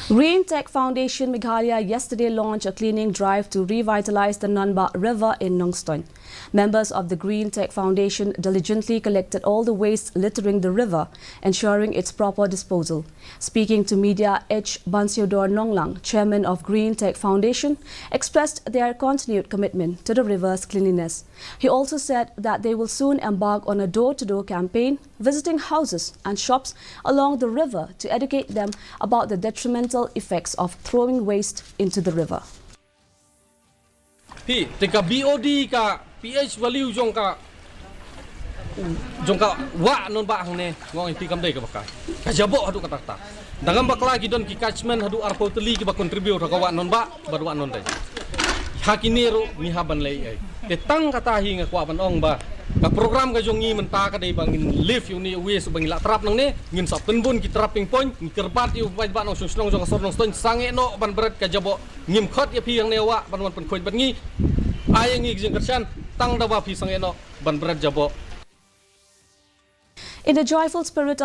Green Tech Foundation Meghalaya yesterday launched a cleaning drive to revitalize the Nonbah River in Nongstoin. Members of the Green Tech Foundation diligently collected all the waste littering the river, ensuring its proper disposal. Speaking to media, H. Bansiodor Nonglang, chairman of Green Tech Foundation, expressed their continued commitment to the river's cleanliness. He also said that they will soon embark on a door-to-door campaign, visiting houses and shops along the river to educate them about the detrimental effects of throwing waste into the river. Pi, teka BOD ka pH value jong ka wa non ba hang ne ngong pi kam dei ka baka ka jabo hadu ka takta dangam bakla gi don ki catchment hadu arpo teli ki ba contribute ka wa non ba ba wa non dei hakiniru mi haban lei ai te tang kata hi nga kwa ban ong ba ka program ka jong ngi menta ka dei bangin live yu ni wes bangin la trap nang ne ngin sap tenbun ki trapping point ni kerbat yu ba ba nong sunong jong sor nong ston sange no ban berat ka jabo ngim khot ya pi yang ne wa ban wan pen khoi ban ngi ay ngi jing kersan tang da ba pi sange no ban berat jabo. In a joyful spirit